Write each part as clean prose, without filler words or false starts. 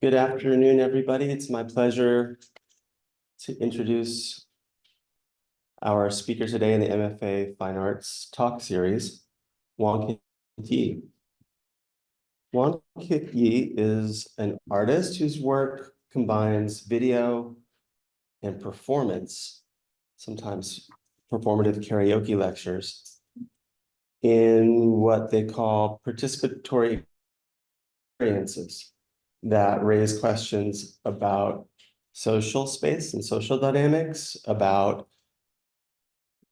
Good afternoon, everybody. It's my pleasure to introduce our speaker today in the MFA Fine Arts talk series, Wong Kit Yi. Wong Kit Yi is an artist whose work combines video and performance, sometimes performative karaoke lectures, in what they call participatory experiences that raise questions about social space and social dynamics, about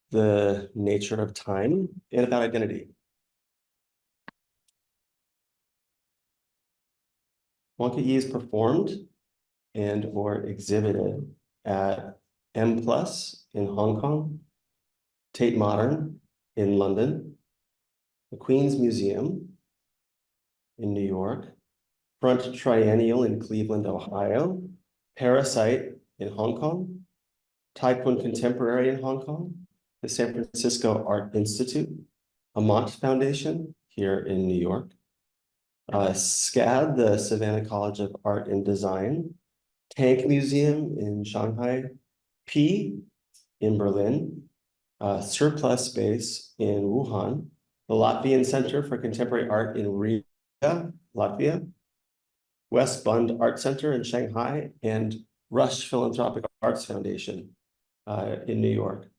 the nature of time, and about identity. Wong Kit Yi is performed and or exhibited at M+ in Hong Kong, Tate Modern in London, the Queen's Museum in New York, FRONT Triennial in Cleveland, Ohio, Parasite in Hong Kong, Taipun Contemporary in Hong Kong, the San Francisco Art Institute, Amont Foundation here in New York, SCAD, the Savannah College of Art and Design, Tank Museum in Shanghai, P in Berlin, Surplus Space in Wuhan, the Latvian Center for Contemporary Art in Riga, Latvia, West Bund Art Center in Shanghai, and Rush Philanthropic Arts Foundation in New York.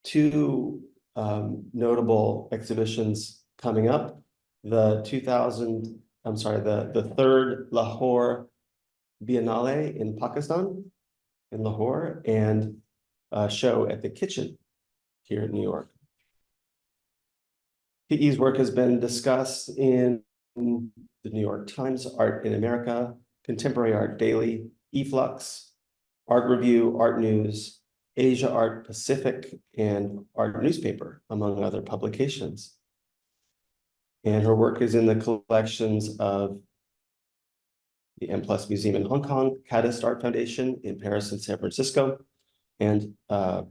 Two notable exhibitions coming up: the third Lahore Biennale in Pakistan, in Lahore, and a show at the Kitchen here in New York. Kit Yi's work has been discussed in the New York Times, Art in America, Contemporary Art Daily, eFlux, Art Review, Art News, Asia Art Pacific, and Art Newspaper, among other publications. And her work is in the collections of the M+ Museum in Hong Kong, Caddis Art Foundation in Paris and San Francisco, and the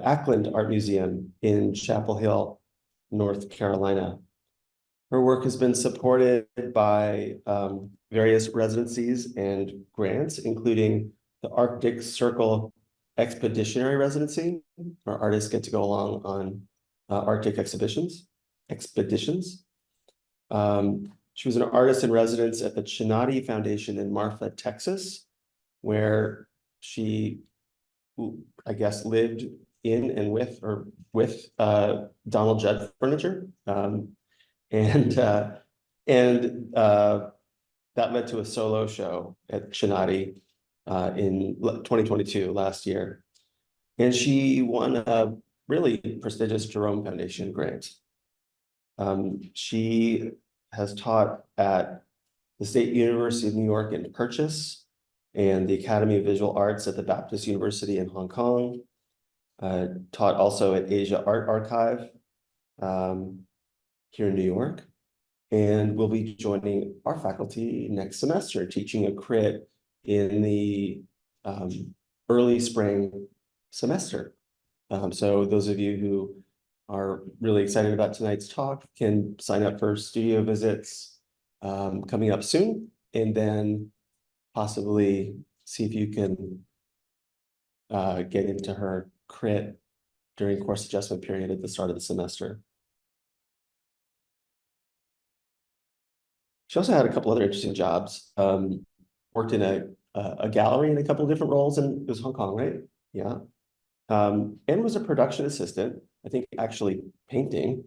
Ackland Art Museum in Chapel Hill, North Carolina. Her work has been supported by various residencies and grants, including the Arctic Circle Expeditionary Residency, where artists get to go along on Arctic expeditions. She was an artist in residence at the Chinati Foundation in Marfa, Texas, where she, I guess, lived in and with Donald Judd furniture. That led to a solo show at Chinati in 2022, last year. And she won a really prestigious Jerome Foundation grant. She has taught at the State University of New York in Purchase and the Academy of Visual Arts at the Baptist University in Hong Kong. Taught also at Asia Art Archive here in New York, and will be joining our faculty next semester, teaching a crit in the early spring semester. So those of you who are really excited about tonight's talk can sign up for studio visits coming up soon, and then possibly see if you can get into her crit during course adjustment period at the start of the semester. She also had a couple other interesting jobs. Worked in a gallery in a couple of different roles, and it was Hong Kong, right? Yeah. And was a production assistant, I think actually painting,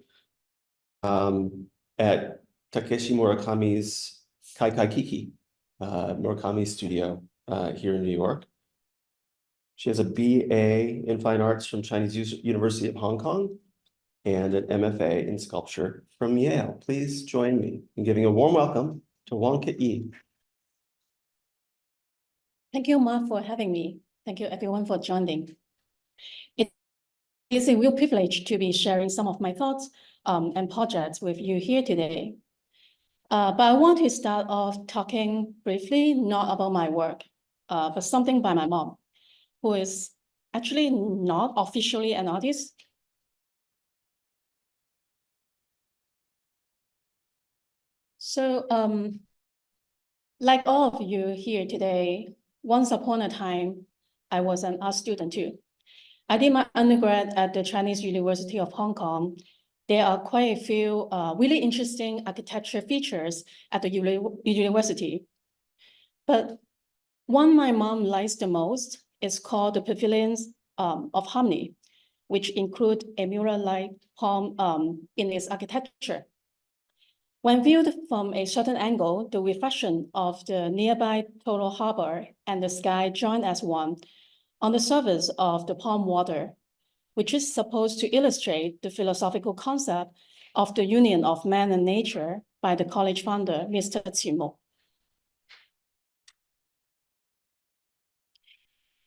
at Takeshi Murakami's Kai Kai Kiki, Murakami studio here in New York. She has a BA in Fine Arts from Chinese University of Hong Kong and an MFA in sculpture from Yale. Please join me in giving a warm welcome to Wong Kit Yi. Thank you, Mark, for having me. Thank you, everyone, for joining. It is a real privilege to be sharing some of my thoughts and projects with you here today. But I want to start off talking briefly, not about my work, but something by my mom, who is actually not officially an artist. So Like all of you here today, once upon a time, I was an art student too. I did my undergrad at the Chinese University of Hong Kong. There are quite a few really interesting architecture features at the university. But one my mom likes the most is called the Pavilions of Harmony, which include a mural-like palm in its architecture. When viewed from a certain angle, the reflection of the nearby total harbor and the sky join as one on the surface of the palm water, which is supposed to illustrate the philosophical concept of the union of man and nature by the college founder, Mr. Qimo.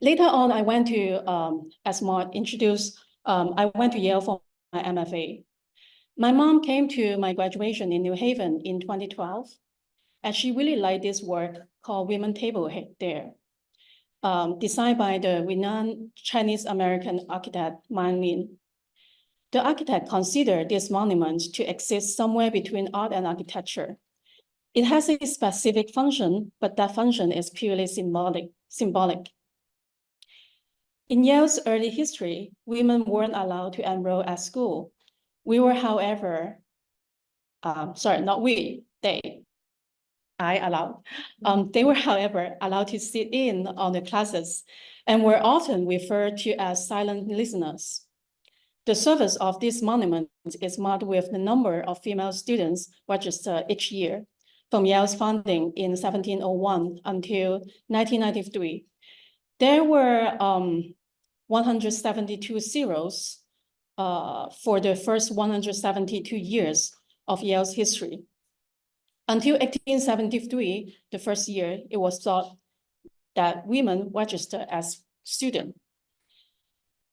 Later on, I went to, as Mark introduced, I went to Yale for my MFA. My mom came to my graduation in New Haven in 2012, and she really liked this work called Women Table there, designed by the renowned Chinese-American architect Man Lin. The architect considered this monument to exist somewhere between art and architecture. It has a specific function, but that function is purely symbolic. In Yale's early history, women weren't allowed to enroll at school. We were, however, they were, however, allowed to sit in on the classes and were often referred to as silent listeners. The surface of this monument is marked with the number of female students registered each year from Yale's founding in 1701 until 1993. There were 172 zeros for the first 172 years of Yale's history. Until 1873, the first year, it was thought that women registered as students.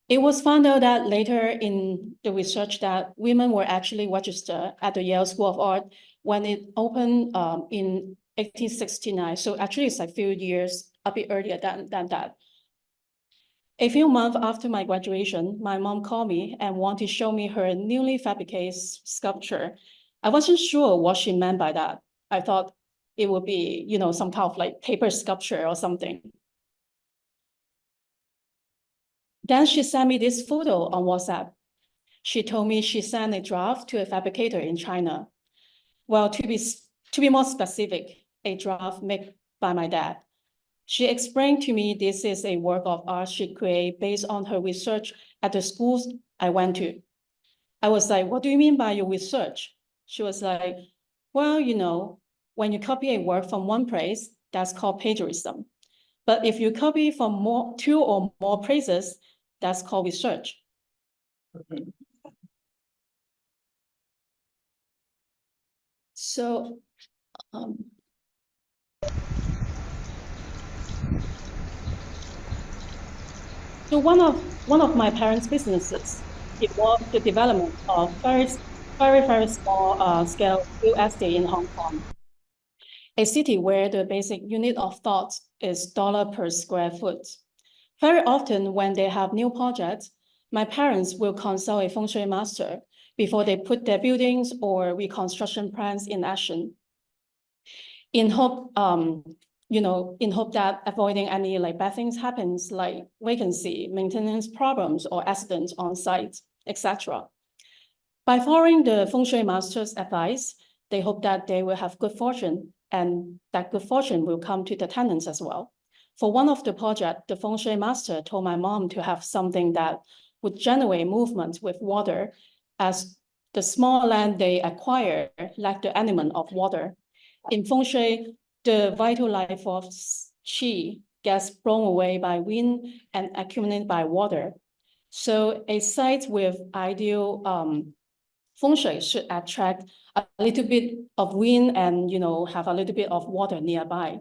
It was found out that later in the research that women were actually registered at the Yale School of Art when it opened in 1869. So actually it's a few years, a bit earlier than that. A few months after my graduation, my mom called me and wanted to show me her newly fabricated sculpture. I wasn't sure what she meant by that. I thought it would be, some kind of like paper sculpture or something. Then she sent me this photo on WhatsApp. She told me she sent a draft to a fabricator in China. Well, to be more specific, a draft made by my dad. She explained to me this is a work of art she created based on her research at the schools I went to. I was like, what do you mean by your research? She was like, well, when you copy a work from one place, that's called plagiarism. But if you copy from two or more places, that's called research. So, one of my parents' businesses involved the development of very small scale real estate in Hong Kong, a city where the basic unit of thought is dollar per square foot. Very often when they have new projects, my parents will consult a feng shui master before they put their buildings or reconstruction plans in action. In hope that avoiding any bad things happens, like vacancy, maintenance problems, or accidents on site, etc. By following the feng shui master's advice, they hope that they will have good fortune and that good fortune will come to the tenants as well. For one of the projects, the feng shui master told my mom to have something that would generate movement with water, as the small land they acquire lacked the element of water. In feng shui, the vital life force qi gets blown away by wind and accumulated by water. So a site with ideal feng shui should attract a little bit of wind and have a little bit of water nearby.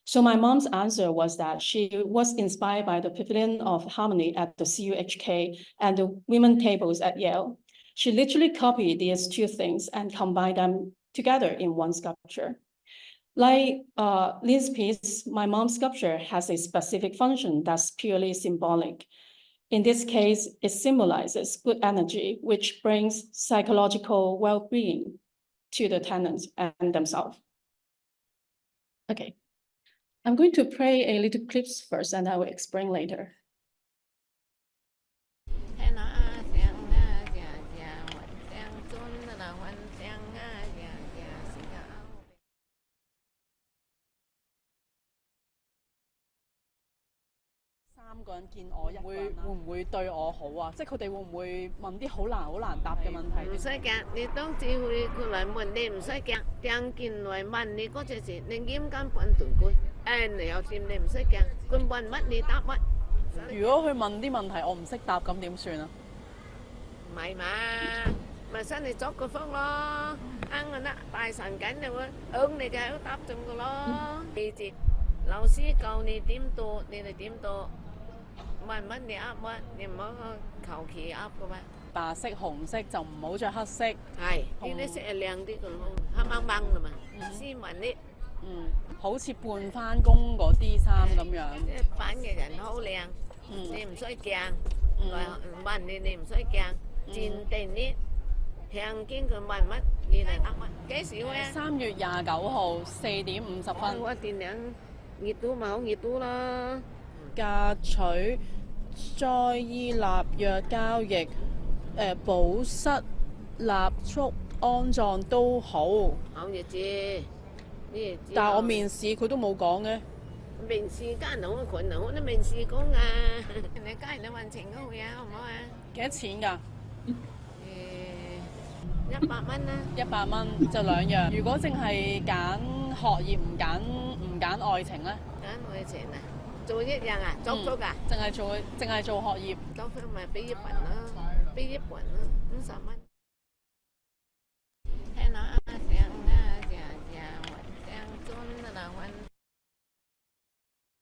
So my mom's answer was that she was inspired by the Pavilion of Harmony at the CUHK and the women tables at Yale. She literally copied these two things and combined them together in one sculpture. Like Lynn's piece, my mom's sculpture has a specific function that's purely symbolic. In this case, it symbolizes good energy, which brings psychological well-being to the tenants and themselves. Okay. I'm going to play a little clips first and I will explain later.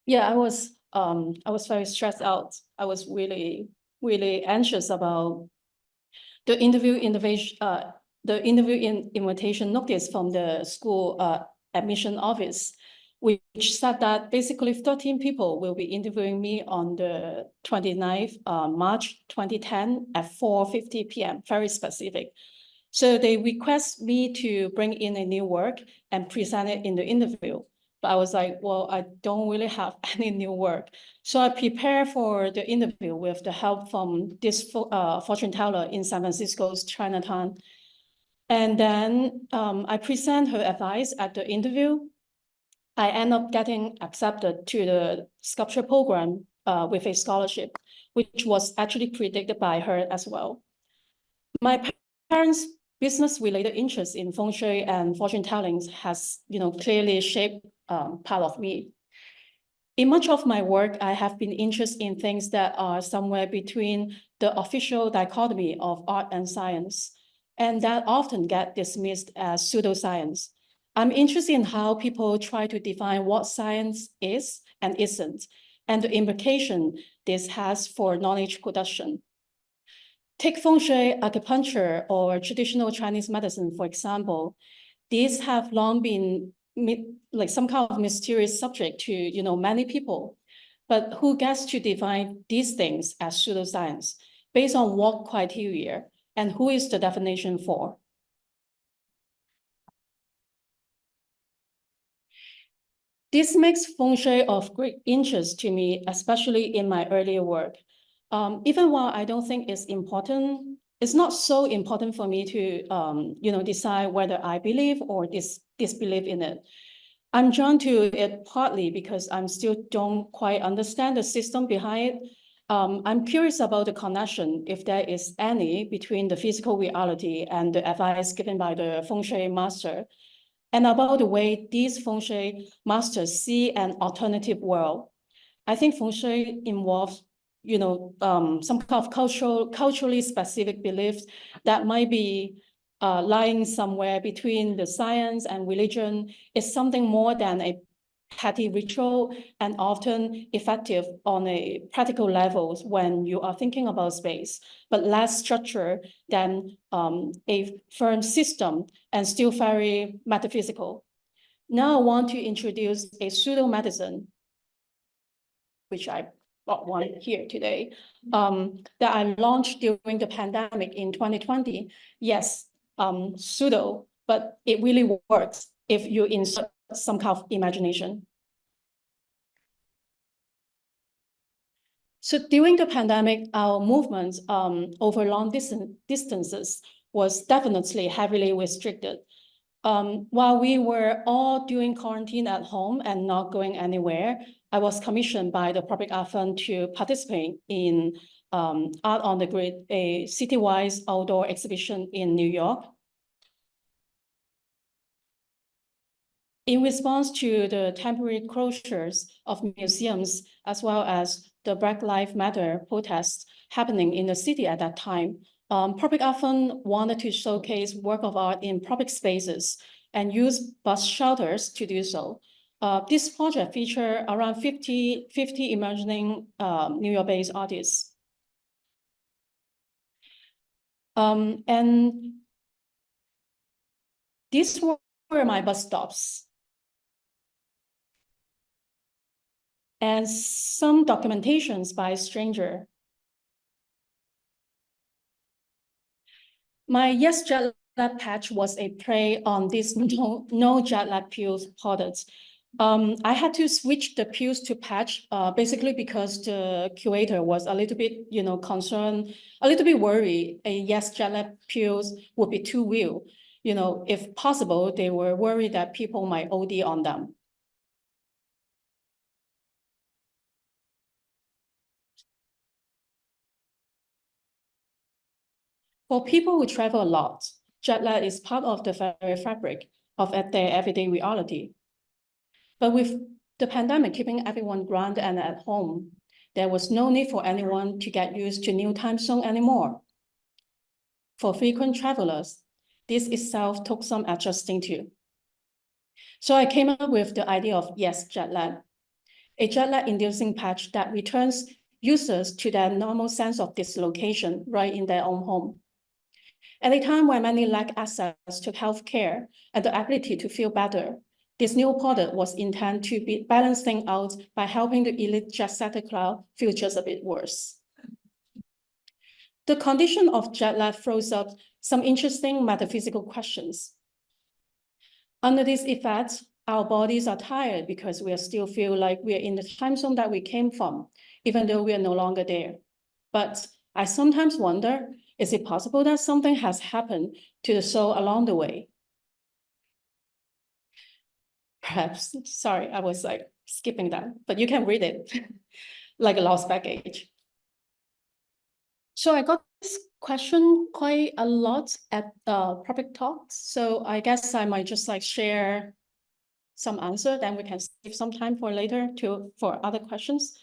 Yeah, I was very stressed out. I was really, really anxious about the interview invitation notice from the school admission office, which said that basically 13 people will be interviewing me on the 29th March 2010 at 4:50 p.m., very specific. So they request me to bring in a new work and present it in the interview. But I was like, well, I don't really have any new work. So I prepared for the interview with the help from this fortune teller in San Francisco's Chinatown. And then I present her advice at the interview. I end up getting accepted to the sculpture program with a scholarship, which was actually predicted by her as well. My parents' business-related interest in feng shui and fortune telling has, clearly shaped part of me. In much of my work, I have been interested in things that are somewhere between the official dichotomy of art and science, and that often get dismissed as pseudoscience. I'm interested in how people try to define what science is and isn't, and the implication this has for knowledge production. Take feng shui, acupuncture, or traditional Chinese medicine, for example. These have long been like some kind of mysterious subject to many people. But who gets to define these things as pseudoscience? Based on what criteria? And who is the definition for? This makes feng shui of great interest to me, especially in my earlier work. Even while I don't think it's important, it's not so important for me to decide whether I believe or disbelieve in it. I'm drawn to it partly because I still don't quite understand the system behind it. I'm curious about the connection, if there is any, between the physical reality and the advice given by the feng shui master, and about the way these feng shui masters see an alternative world. I think feng shui involves, some kind of culturally specific beliefs that might be lying somewhere between the science and religion. Is something more than a petty ritual and often effective on a practical levels when you are thinking about space, but less structure than a firm system and still very metaphysical. Now I want to introduce a pseudo medicine, which I brought one here today, that I launched during the pandemic in 2020. Yes, pseudo, but it really works if you insert some kind of imagination. So during the pandemic, our movement over long distances was definitely heavily restricted. While we were all doing quarantine at home and not going anywhere, I was commissioned by the Public Art Fund to participate in Art on the Grid, a citywide outdoor exhibition in New York. In response to the temporary closures of museums, as well as the Black Lives Matter protests happening in the city at that time, Public Art Fund wanted to showcase work of art in public spaces and use bus shelters to do so. This project featured around 50 emerging New York-based artists. And these were my bus stops. And some documentations by a stranger. My Yes Jet Lag patch was a play on this no jet lag pills products. I had to switch the pills to patch, basically because the curator was a little bit, concerned, a little bit worried a Yes Jet Lag pills would be too real. If possible, they were worried that people might OD on them. For people who travel a lot, jet lag is part of the very fabric of their everyday reality. But with the pandemic keeping everyone grounded and at home, there was no need for anyone to get used to new time zone anymore. For frequent travelers, this itself took some adjusting to. So I came up with the idea of Yes Jet Lag, a jet lag inducing patch that returns users to their normal sense of dislocation right in their own home. At a time when many lack access to healthcare and the ability to feel better, this new product was intended to be balancing out by helping the elite jet setter crowd feel just a bit worse. The condition of jet lag throws up some interesting metaphysical questions. Under this effect, our bodies are tired because we still feel like we are in the time zone that we came from, even though we are no longer there. But I sometimes wonder, is it possible that something has happened to the soul along the way? Perhaps, sorry, I was skipping that, but you can read it like a lost baggage. So I got this question quite a lot at public talks. So I guess I might just share some answer, then we can save some time for later for other questions.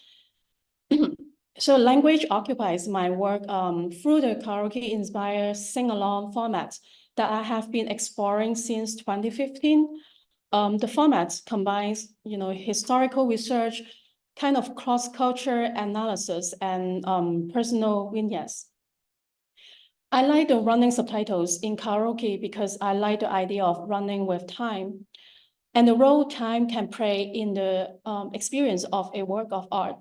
So language occupies my work through the karaoke-inspired sing-along format that I have been exploring since 2015. The format combines, historical research, kind of cross-culture analysis, and personal vignettes. I like the running subtitles in karaoke because I like the idea of running with time and the role time can play in the experience of a work of art.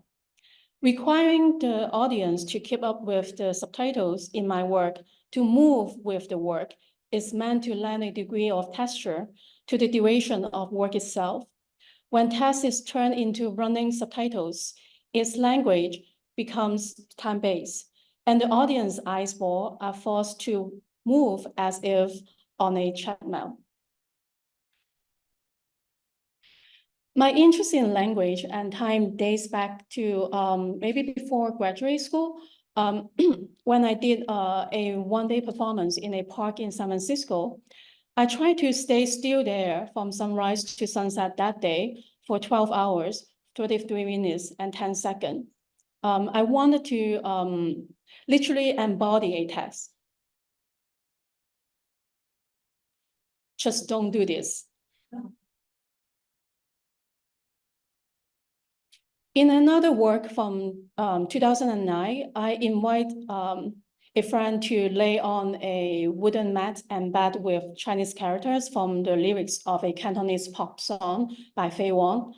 Requiring the audience to keep up with the subtitles in my work, to move with the work, is meant to lend a degree of texture to the duration of work itself. When text is turned into running subtitles, its language becomes time-based, and the audience eyeball are forced to move as if on a treadmill. My interest in language and time dates back to maybe before graduate school, when I did a one-day performance in a park in San Francisco. I tried to stay still there from sunrise to sunset that day for 12 hours, 33 minutes, and 10 seconds. I wanted to literally embody a text. Just don't do this. In another work from 2009, I invite a friend to lay on a wooden mat and bed with Chinese characters from the lyrics of a Cantonese pop song by Fei Wong.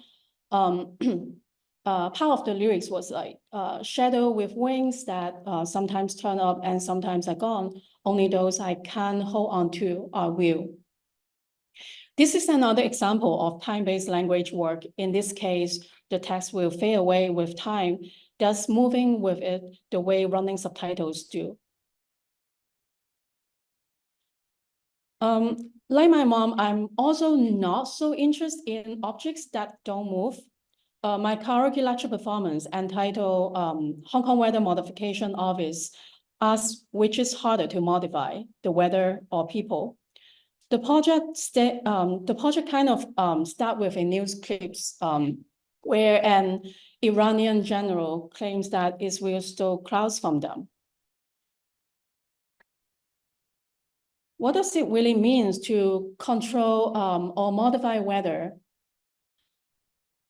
Part of the lyrics was shadow with wings that sometimes turn up and sometimes are gone. Only those I can hold on to are real. This is another example of time-based language work. In this case, the text will fade away with time, thus moving with it the way running subtitles do. Like my mom, I'm also not so interested in objects that don't move. My karaoke lecture performance entitled Hong Kong Weather Modification Office asks which is harder to modify, the weather or people. The project kind of start with a news clips where an Iranian general claims that Israel stole clouds from them. What does it really mean to control or modify weather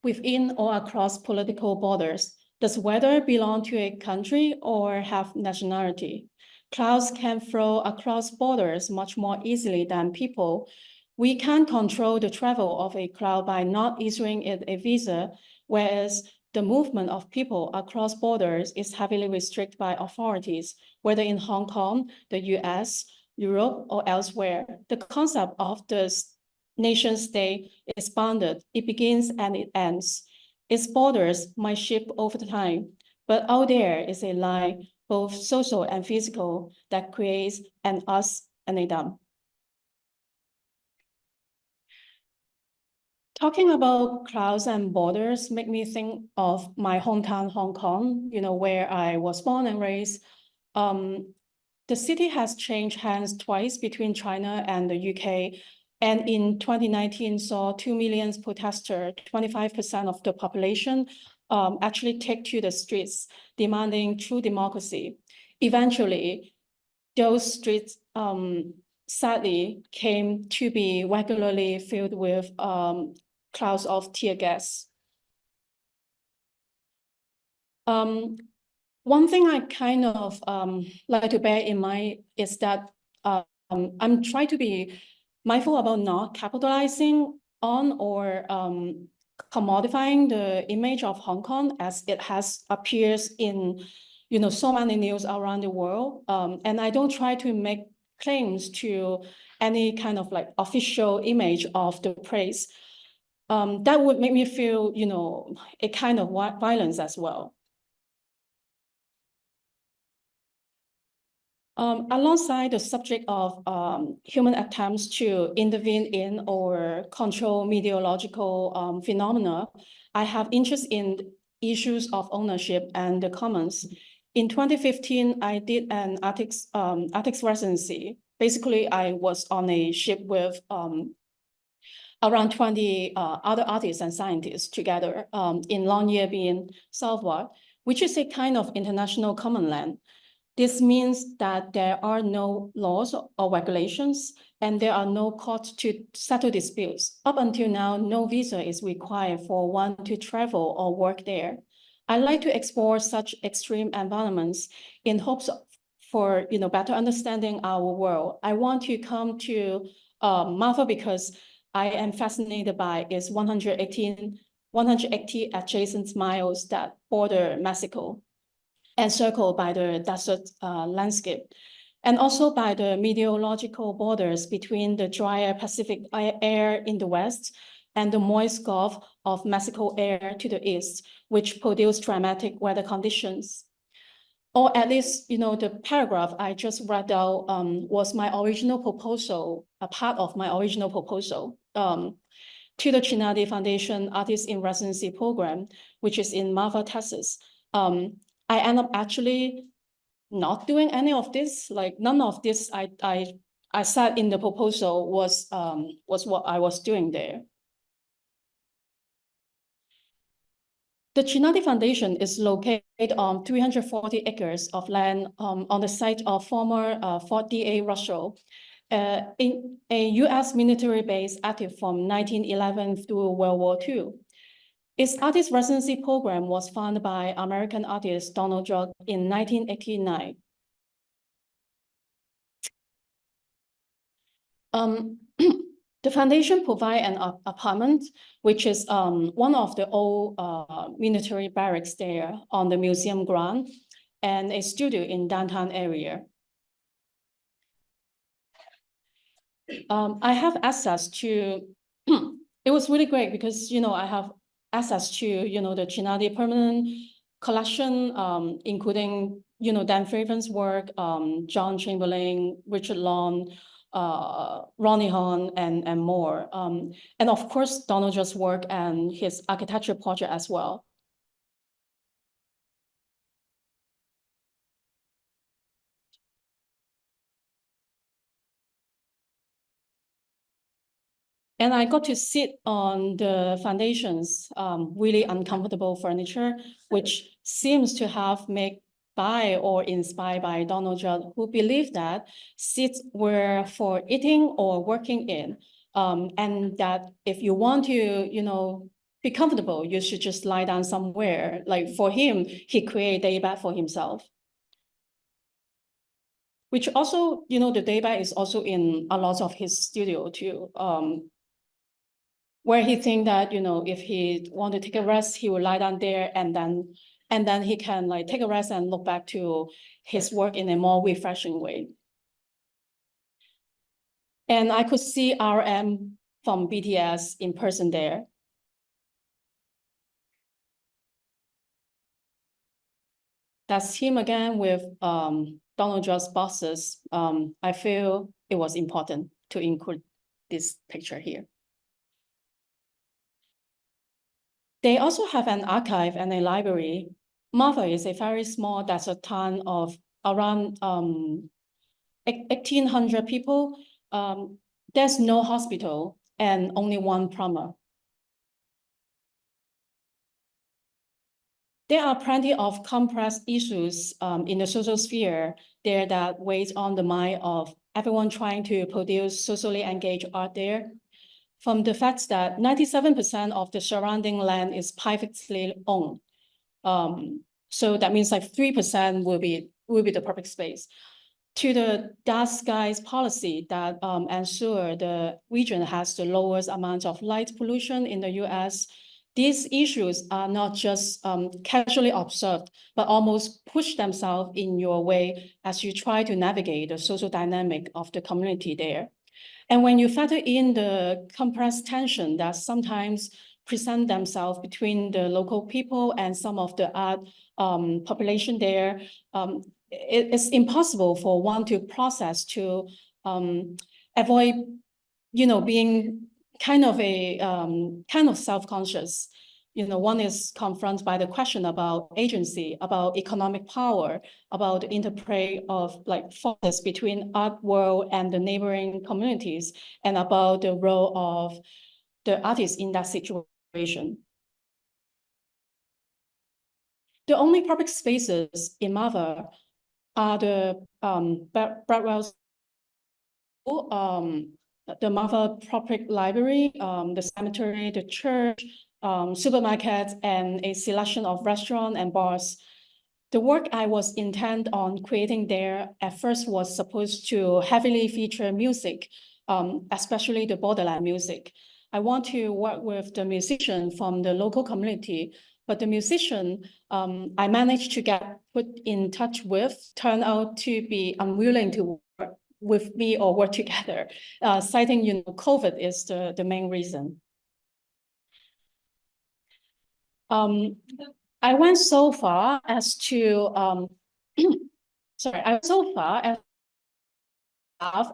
within or across political borders? Does weather belong to a country or have nationality? Clouds can flow across borders much more easily than people. We can control the travel of a cloud by not issuing it a visa, whereas the movement of people across borders is heavily restricted by authorities, whether in Hong Kong, the US, Europe, or elsewhere. The concept of the nation state is bounded. It begins and it ends. Its borders might shift over time, but out there is a line, both social and physical, that creates an us and a them. Talking about clouds and borders make me think of my hometown, Hong Kong, where I was born and raised. The city has changed hands twice between China and the UK. And in 2019 saw 2 million protesters, 25% of the population actually take to the streets, demanding true democracy. Eventually, those streets sadly came to be regularly filled with clouds of tear gas. One thing I kind of like to bear in mind is that I'm trying to be mindful about not capitalizing on or commodifying the image of Hong Kong as it has appears in so many news around the world. And I don't try to make claims to any kind of like official image of the place. That would make me feel, a kind of violence as well. Alongside the subject of human attempts to intervene in or control meteorological phenomena, I have interest in issues of ownership and the commons. In 2015, I did an artists residency. Basically, I was on a ship with around 20 other artists and scientists together in Longyearbyen southward, which is a kind of international common land. This means that there are no laws or regulations, and there are no courts to settle disputes. Up until now, no visa is required for one to travel or work there. I like to explore such extreme environments in hopes for better understanding our world. I want to come to Malta because I am fascinated by its 180 adjacent miles that border Mexico, encircled by the desert landscape, and also by the meteorological borders between the drier Pacific air in the west and the moist Gulf of Mexico air to the east, which produce dramatic weather conditions. Or at least, the paragraph I just read out was my original proposal, a part of my original proposal to the Chinati Foundation Artist in Residency Program, which is in Malta, Texas. I end up actually not doing any of this. Like none of this I said in the proposal was what I was doing there. The Chinati Foundation is located on 340 acres of land on the site of former Fort D.A. Russell, in a US military base active from 1911 through World War II. Its artist residency program was founded by American artist Donald Judd in 1989. The foundation provides an apartment, which is one of the old military barracks there on the museum ground, and a studio in downtown area. I have access to, it was really great because, I have access to, the Chinati permanent collection, including, Dan Fraven's work, John Chamberlain, Richard Long, Ronnie Hahn, and more. And of course, Donald Judd's work and his architecture project as well. And I got to sit on the foundations, really uncomfortable furniture, which seems to have made by or inspired by Donald Judd, who believed that seats were for eating or working in. And that if you want to, be comfortable, you should just lie down somewhere. Like for him, he created a bed for himself. Which also, the day bed is also in a lot of his studio too. Where he think that, if he want to take a rest, he will lie down there and then he can like take a rest and look back to his work in a more refreshing way. And I could see RM from BTS in person there. That's him again with Donald Judd's bosses. I feel it was important to include this picture here. They also have an archive and a library. MFA is a very small desert town of around 1,800 people. There's no hospital and only one plumber. There are plenty of complex issues in the social sphere there that weighs on the mind of everyone trying to produce socially engaged art there. From the fact that 97% of the surrounding land is privately owned. So that means like 3% will be the public space. To the dark skies policy that ensure the region has the lowest amount of light pollution in the US, these issues are not just casually observed, but almost push themselves in your way as you try to navigate the social dynamic of the community there. And when you factor in the complex tension that sometimes present themselves between the local people and some of the art population there, it's impossible for one to process to avoid, being kind of self-conscious. One is confronted by the question about agency, about economic power, about the interplay of like forces between art world and the neighboring communities, and about the role of the artist in that situation. The only public spaces in MFA are the Bradwell's the MFA public library, the cemetery, the church, supermarkets, and a selection of restaurants and bars. The work I was intent on creating there at first was supposed to heavily feature music, especially the borderland music. I want to work with the musician from the local community, but the musician I managed to get put in touch with turned out to be unwilling to work with me or work together, citing, COVID is the main reason. I went so far as to, I went so far as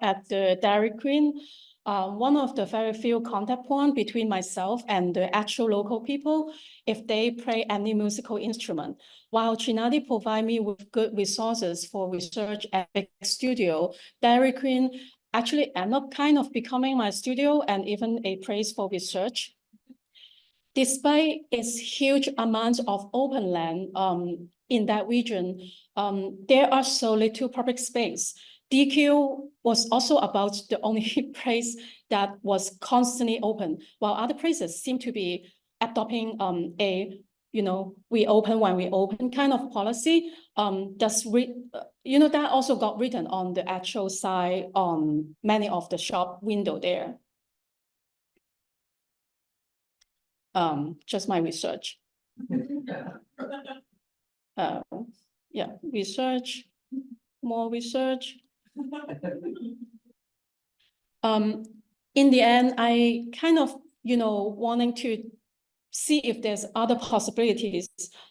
at the Dairy Queen, one of the very few contact points between myself and the actual local people, if they play any musical instrument. While Chinati provide me with good resources for research at big studio, Dairy Queen actually end up kind of becoming my studio and even a place for research. Despite its huge amounts of open land in that region, there are so little public space. DQ was also about the only place that was constantly open, while other places seem to be adopting we open when we open kind of policy. That also got written on the actual side on many of the shop window there. Just my research. Yeah, research, more research. In the end, I kind of, wanting to see if there's other possibilities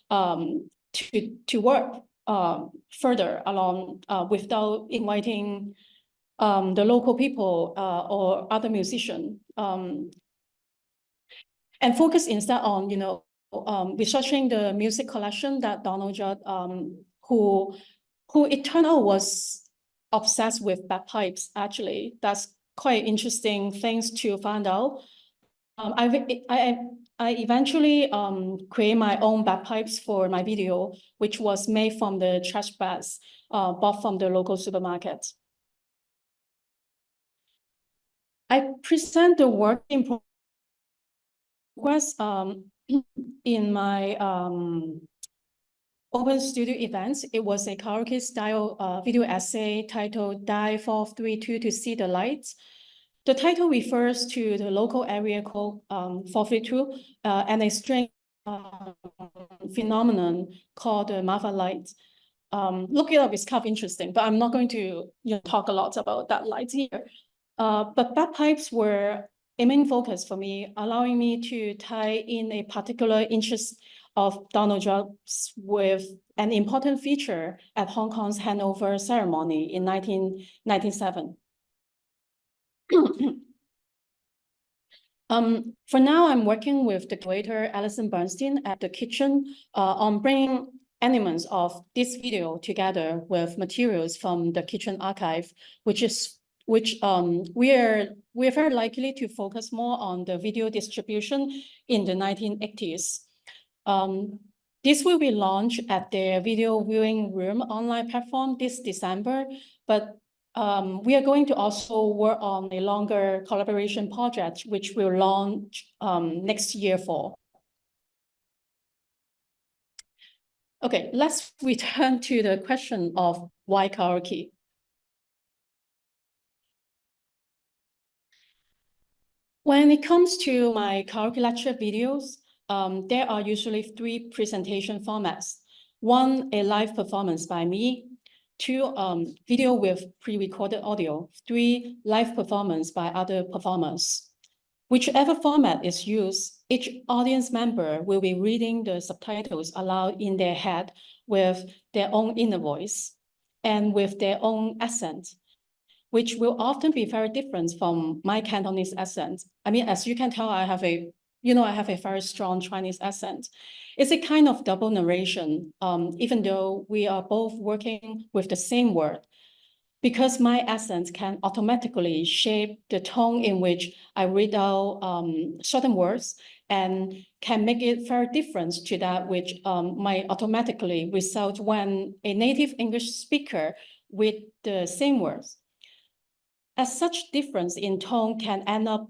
to work further along without inviting the local people or other musicians, and focus instead on, researching the music collection that Donald Judd, who it turned out was obsessed with bagpipes, actually. That's quite interesting things to find out. I eventually create my own bagpipes for my video, which was made from the trash bags bought from the local supermarket. I present the work in progress in my open studio events. It was a karaoke style video essay titled "Dial 432 to See the Lights." The title refers to the local area code 432 and a strange phenomenon called the Marfa light. Look it up, it's kind of interesting, but I'm not going to talk a lot about that light here. But bagpipes were a main focus for me, allowing me to tie in a particular interest of Donald Judd's with an important feature at Hong Kong's handover ceremony in 1997. For now, I'm working with the curator Alison Bernstein at the kitchen on bringing elements of this video together with materials from the kitchen archive, which we are very likely to focus more on the video distribution in the 1980s. This will be launched at the Video Viewing Room online platform this December, but we are going to also work on a longer collaboration project, which will launch next year fall. Okay, let's return to the question of why karaoke. When it comes to my karaoke lecture videos, there are usually 3 presentation formats. 1, a live performance by me. 2, video with pre-recorded audio. 3, live performance by other performers. Whichever format is used, each audience member will be reading the subtitles aloud in their head with their own inner voice and with their own accent, which will often be very different from my Cantonese accent. I mean, as you can tell, I have a very strong Chinese accent. It's a kind of double narration, even though we are both working with the same word, because my accent can automatically shape the tone in which I read out certain words and can make it very different to that which might automatically result when a native English speaker read the same words. As such difference in tone can end up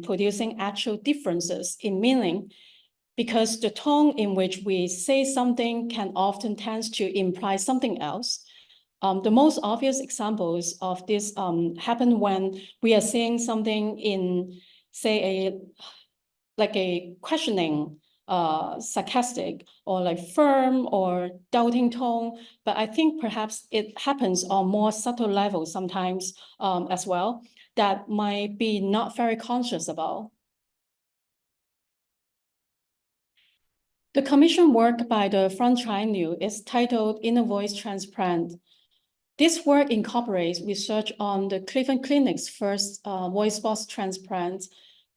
producing actual differences in meaning, because the tone in which we say something can often tend to imply something else. The most obvious examples of this happen when we are saying something in, say, a questioning, sarcastic, or like firm or doubting tone. But I think perhaps it happens on more subtle levels sometimes as well, that might be not very conscious about. The commission work by the FRONT Triennial is titled "Inner Voice Transplant." This work incorporates research on the Cleveland Clinic's first voice box transplant,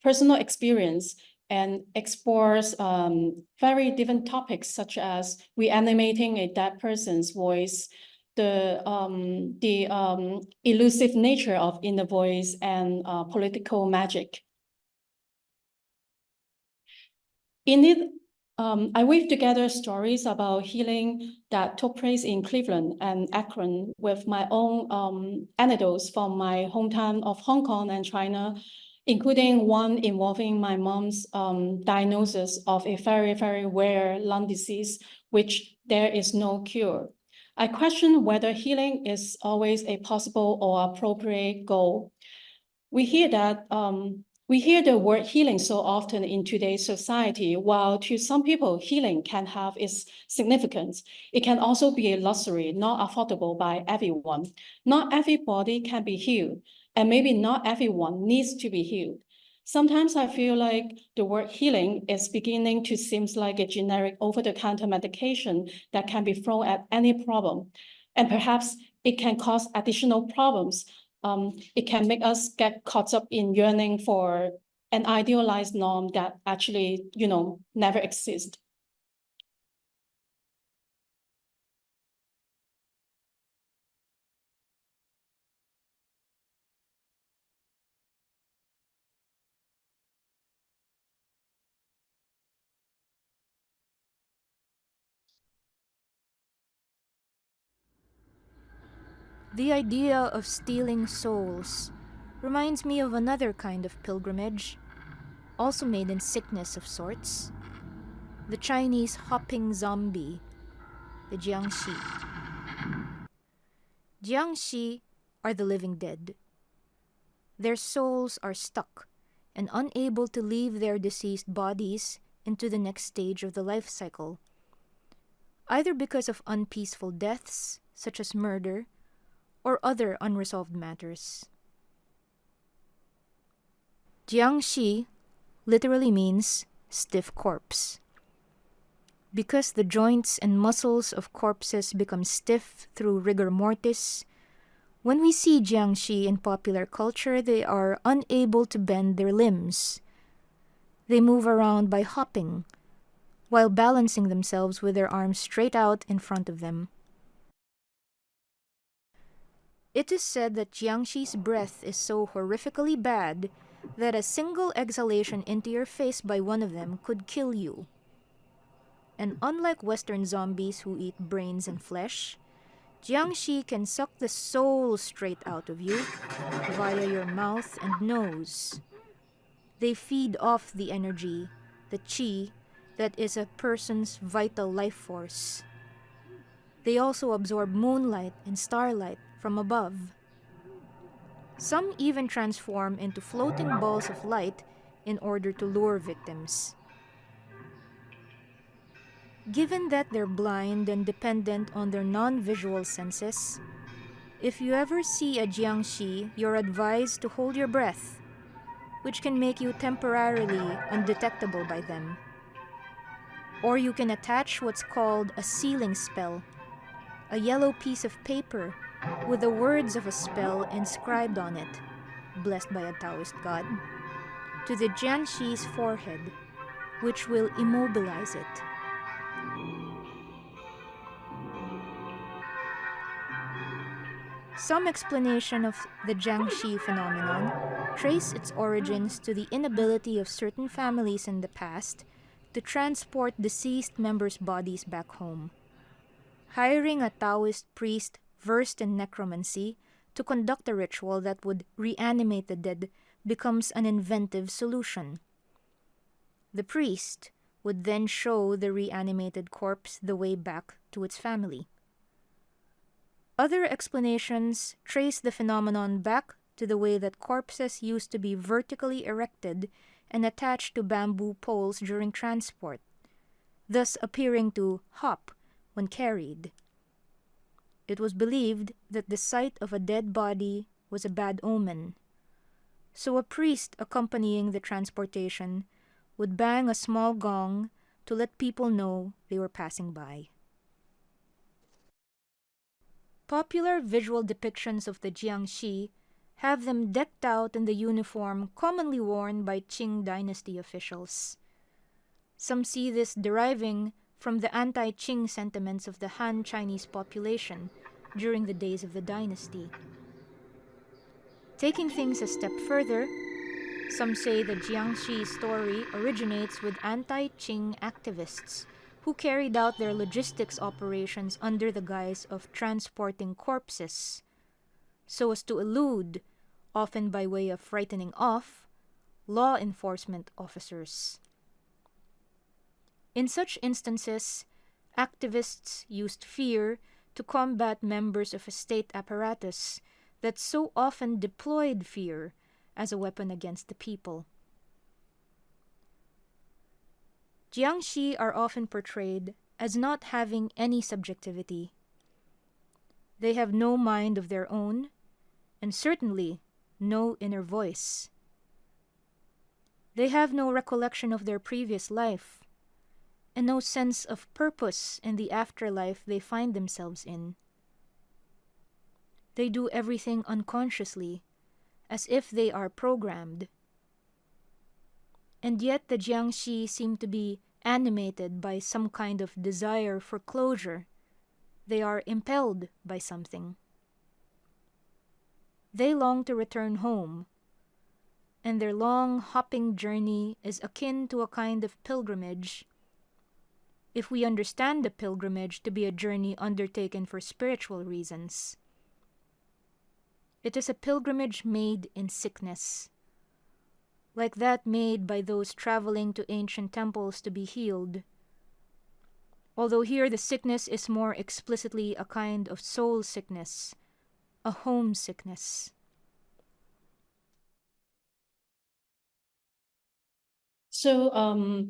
personal experience, and explores very different topics such as reanimating a dead person's voice, the elusive nature of inner voice, and political magic. In it, I weave together stories about healing that took place in Cleveland and Akron with my own anecdotes from my hometown of Hong Kong and China, including one involving my mom's diagnosis of a very, very rare lung disease, which there is no cure. I question whether healing is always a possible or appropriate goal. We hear the word healing so often in today's society, while to some people, healing can have its significance. It can also be a luxury, not affordable by everyone. Not everybody can be healed. And maybe not everyone needs to be healed. Sometimes I feel like the word healing is beginning to seem like a generic over-the-counter medication that can be thrown at any problem. And perhaps it can cause additional problems. It can make us get caught up in yearning for an idealized norm that actually, never exists. The idea of stealing souls reminds me of another kind of pilgrimage, also made in sickness of sorts. The Chinese hopping zombie, the Jiangxi. Jiangxi are the living dead. Their souls are stuck and unable to leave their deceased bodies into the next stage of the life cycle, either because of unpeaceful deaths, such as murder, or other unresolved matters. Jiangxi literally means stiff corpse. Because the joints and muscles of corpses become stiff through rigor mortis, when we see Jiangxi in popular culture, they are unable to bend their limbs. They move around by hopping, while balancing themselves with their arms straight out in front of them. It is said that Jiangxi's breath is so horrifically bad that a single exhalation into your face by one of them could kill you. And unlike Western zombies who eat brains and flesh, Jiangxi can suck the soul straight out of you via your mouth and nose. They feed off the energy, the qi, that is a person's vital life force. They also absorb moonlight and starlight from above. Some even transform into floating balls of light in order to lure victims. Given that they're blind and dependent on their non-visual senses, if you ever see a Jiangxi, you're advised to hold your breath, which can make you temporarily undetectable by them. Or you can attach what's called a sealing spell, a yellow piece of paper with the words of a spell inscribed on it, blessed by a Taoist god, to the Jiangxi's forehead, which will immobilize it. Some explanation of the Jiangxi phenomenon trace its origins to the inability of certain families in the past to transport deceased members' bodies back home. Hiring a Taoist priest versed in necromancy to conduct a ritual that would reanimate the dead becomes an inventive solution. The priest would then show the reanimated corpse the way back to its family. Other explanations trace the phenomenon back to the way that corpses used to be vertically erected and attached to bamboo poles during transport, thus appearing to hop when carried. It was believed that the sight of a dead body was a bad omen, so a priest accompanying the transportation would bang a small gong to let people know they were passing by. Popular visual depictions of the Jiangxi have them decked out in the uniform commonly worn by Qing dynasty officials. Some see this deriving from the anti-Qing sentiments of the Han Chinese population during the days of the dynasty. Taking things a step further, some say the Jiangxi story originates with anti-Qing activists who carried out their logistics operations under the guise of transporting corpses, so as to elude, often by way of frightening off, law enforcement officers. In such instances, activists used fear to combat members of a state apparatus that so often deployed fear as a weapon against the people. Jiangxi are often portrayed as not having any subjectivity. They have no mind of their own, and certainly no inner voice. They have no recollection of their previous life, and no sense of purpose in the afterlife they find themselves in. They do everything unconsciously, as if they are programmed. And yet the Jiangxi seem to be animated by some kind of desire for closure. They are impelled by something. They long to return home, and their long hopping journey is akin to a kind of pilgrimage, if we understand the pilgrimage to be a journey undertaken for spiritual reasons. It is a pilgrimage made in sickness, like that made by those traveling to ancient temples to be healed, although here the sickness is more explicitly a kind of soul sickness, a homesickness. So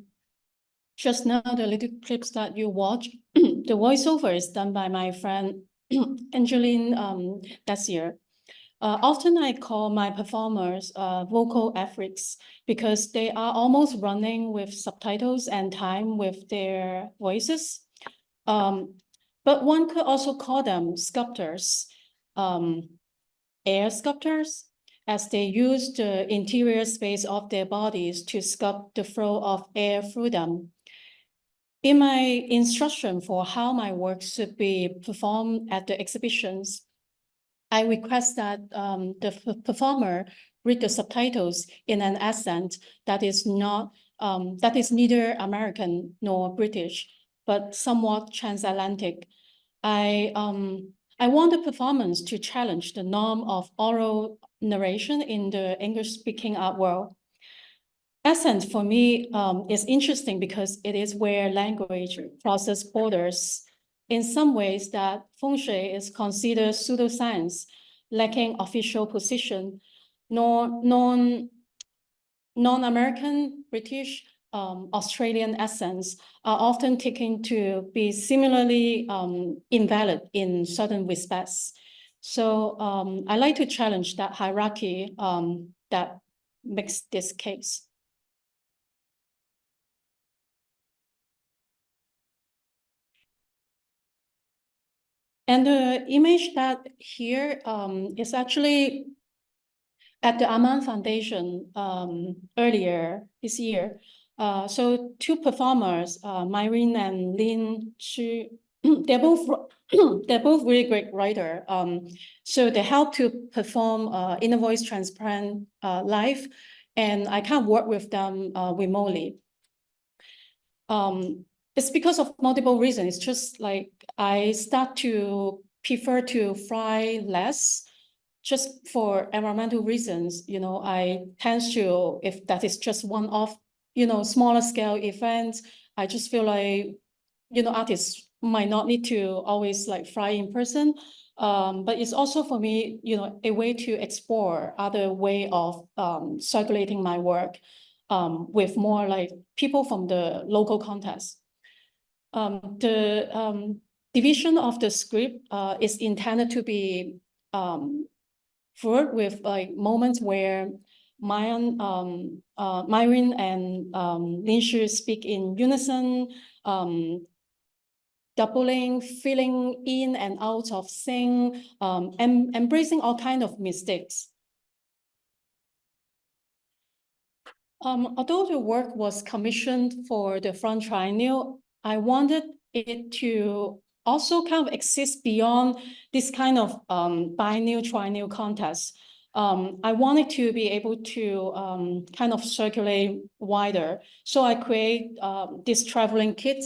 just now the little clips that you watch, the voiceover is done by my friend Angeline Dacier. Often I call my performers vocal efforts because they are almost running with subtitles and time with their voices. But one could also call them sculptors, air sculptors, as they use the interior space of their bodies to sculpt the flow of air through them. In my instruction for how my work should be performed at the exhibitions, I request that the performer read the subtitles in an accent that is neither American nor British, but somewhat transatlantic. I want the performance to challenge the norm of oral narration in the English-speaking art world. Accent for me is interesting because it is where language crosses borders. In some ways, that feng shui is considered pseudo-science, lacking official position. Non-American, British, Australian accents are often taken to be similarly invalid in certain respects. So I like to challenge that hierarchy that makes this case. And the image that here is actually at the Aman Foundation earlier this year. So two performers, Myrene and Lin Xu, they're both really great writer. So they help to perform inner voice transplant live, and I can't work with them remotely. It's because of multiple reasons. It's just like I start to prefer to fly less just for environmental reasons. I tend to, if that is just one of, smaller scale events, I just feel like, artists might not need to always like fly in person. But it's also for me, a way to explore other way of circulating my work with more like people from the local context. The division of the script is intended to be filled with like moments where Myrene and Lin Shu speak in unison, doubling, filling in and out of sync, and embracing all kinds of mistakes. Although the work was commissioned for the FRONT Triennial, I wanted it to also kind of exist beyond this kind of biennial, triennial contest. I wanted to be able to kind of circulate wider. So I create this traveling kit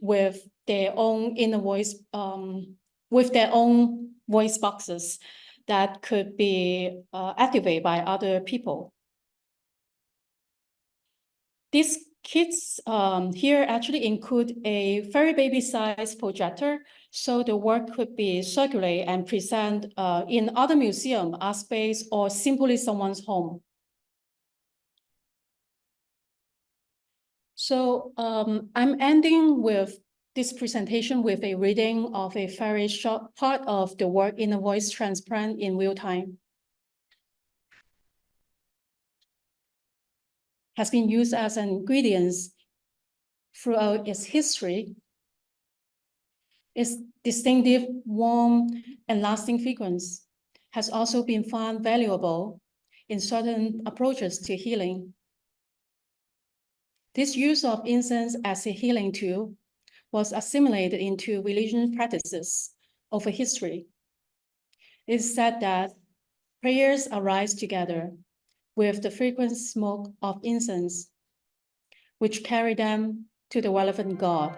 with their own inner voice, with their own voice boxes that could be activated by other people. These kits here actually include a very baby size projector, so the work could be circulated and present in other museum, art space, or simply someone's home. So I'm ending with this presentation with a reading of a very short part of the work in a voice transplant in real time. has been used as an ingredient throughout its history. Its distinctive, warm, and lasting fragrance has also been found valuable in certain approaches to healing. This use of incense as a healing tool was assimilated into religious practices over history. It is said that prayers arise together with the fragrant smoke of incense, which carry them to the relevant god.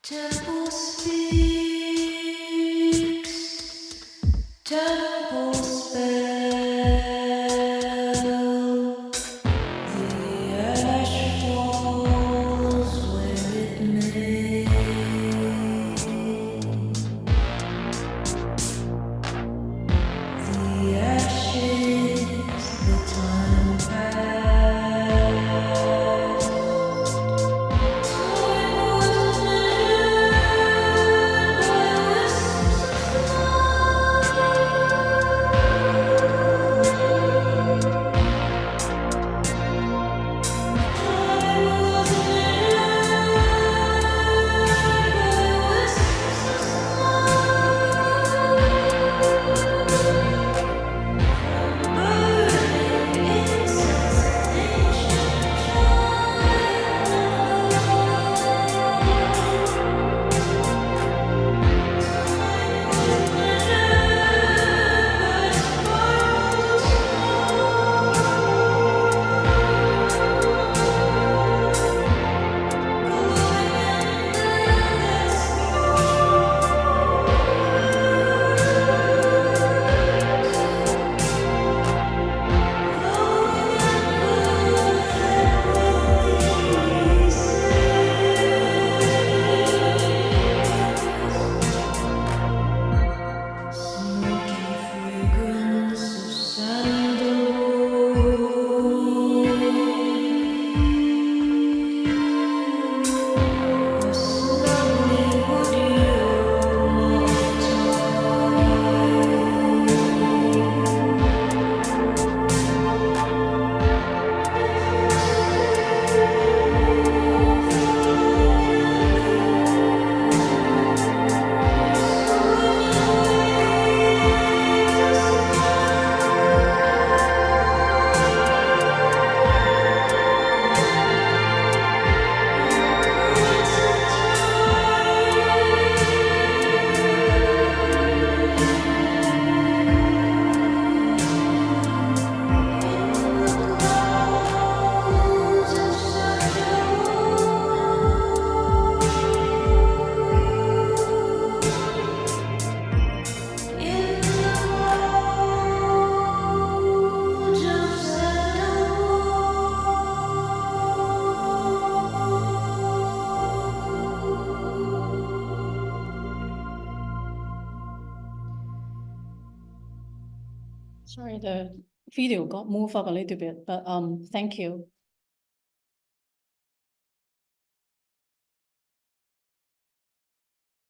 Temple speaks, temple spell. The ash falls where it may. The ashes, the time past. Sorry, the video got moved up a little bit, but thank you.